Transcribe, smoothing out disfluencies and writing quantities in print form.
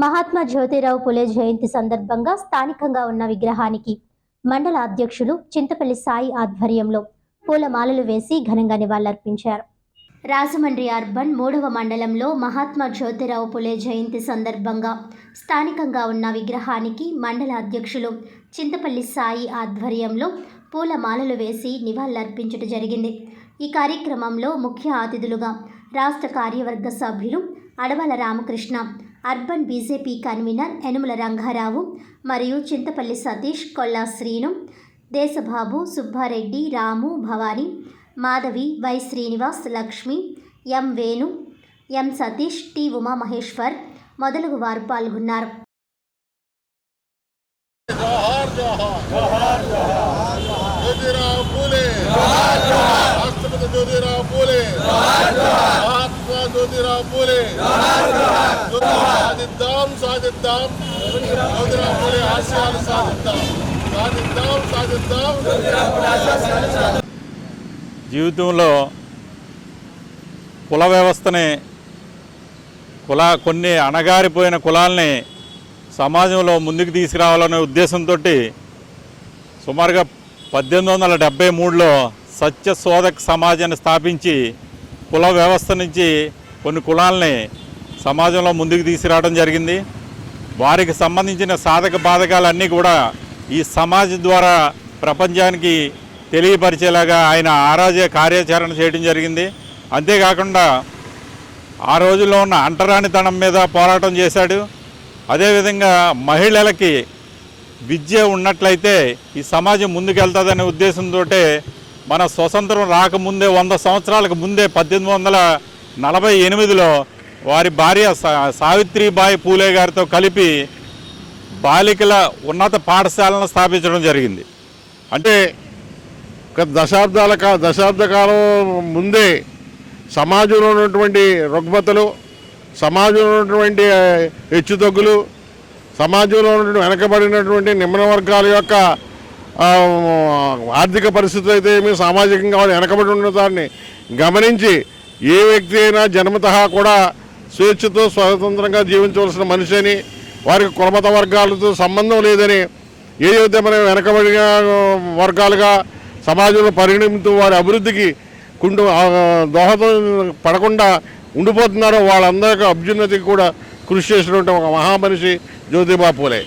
మహాత్మా జ్యోతిరావు పులే జయంతి సందర్భంగా స్థానికంగా ఉన్న విగ్రహానికి మండల అధ్యక్షులు చింతపల్లి సాయి ఆధ్వర్యంలో పూలమాలలు వేసి ఘనంగా నివాళులర్పించారు. రాజమండ్రి అర్బన్ 3వ మండలంలో మహాత్మా జ్యోతిరావు పులే జయంతి సందర్భంగా స్థానికంగా ఉన్న విగ్రహానికి మండల అధ్యక్షులు చింతపల్లి సాయి ఆధ్వర్యంలో పూలమాలలు వేసి నివాళులర్పించడం జరిగింది. ఈ కార్యక్రమంలో ముఖ్య అతిథులుగా రాష్ట్ర కార్యవర్గ సభ్యులు Adavala Ramakrishna, urban BJP convener Yanamala Rangarao మరియు Chintapalli Satish, Kolla Srinu, Deshababu, Subbareddy, Ramu, Bhavani, Madhavi, Y Srinivas, Lakshmi, M Venu, M Satish, T Uma Maheshwar మొదలగు వారు పాల్గొన్నారు. జ్యోతిరావు పూలే సాధిద్దాం సాధిద్దాం జ్యోతిరావు పూలే ఆశయాలు సాధిద్దాం సాధిద్దాం సాధిద్దాం. జీవితంలో కుల వ్యవస్థని కొన్ని అణగారిపోయిన కులాల్ని సమాజంలో ముందుకు తీసుకురావాలనే ఉద్దేశంతో సుమారుగా 1873లో సత్యశోధక సమాజాన్ని స్థాపించి కుల వ్యవస్థ నుంచి కొన్ని కులాలని సమాజంలో ముందుకు తీసుకురావడం జరిగింది. వారికి సంబంధించిన సాధక బాధకాలన్నీ కూడా ఈ సమాజం ద్వారా ప్రపంచానికి తెలియపరిచేలాగా ఆయన ఆరాధ్య కార్యాచరణ చేయడం జరిగింది. అంతేకాకుండా ఆ రోజుల్లో ఉన్న అంటరానితనం మీద పోరాటం చేశాడు. అదేవిధంగా మహిళలకి విద్య ఉన్నట్లయితే ఈ సమాజం ముందుకెళ్తుందనే ఉద్దేశంతో మన స్వతంత్రం రాకముందే 100 సంవత్సరాలకు ముందే 1848లో వారి భార్య సావిత్రిబాయి పూలే గారితో కలిపి బాలికల ఉన్నత పాఠశాలను స్థాపించడం జరిగింది. అంటే దశాబ్ద కాలం ముందే సమాజంలో ఉన్నటువంటి రుగ్మతలు, సమాజంలో ఉన్నటువంటి హెచ్చుతగ్గులు, సమాజంలో ఉన్నటువంటి వెనకబడినటువంటి నిమ్న వర్గాల యొక్క ఆర్థిక పరిస్థితులు అయితే ఏమి, సామాజికంగా వాళ్ళు వెనకబడి ఉన్న దాన్ని గమనించి ఏ వ్యక్తి అయినా జన్మతః కూడా స్వేచ్ఛతో స్వతంత్రంగా జీవించవలసిన మనిషి అని, వారికి కులమత వర్గాలతో సంబంధం లేదని, ఏదైతే మనం వెనకబడిన వర్గాలుగా సమాజంలో పరిగణిస్తూ వారి అభివృద్ధికి దోహదం పడకుండా ఉండిపోతున్నారో వాళ్ళందరికీ అభ్యున్నతికి కూడా కృషి చేసినటువంటి ఒక మహామనిషి జ్యోతిబా పూలే.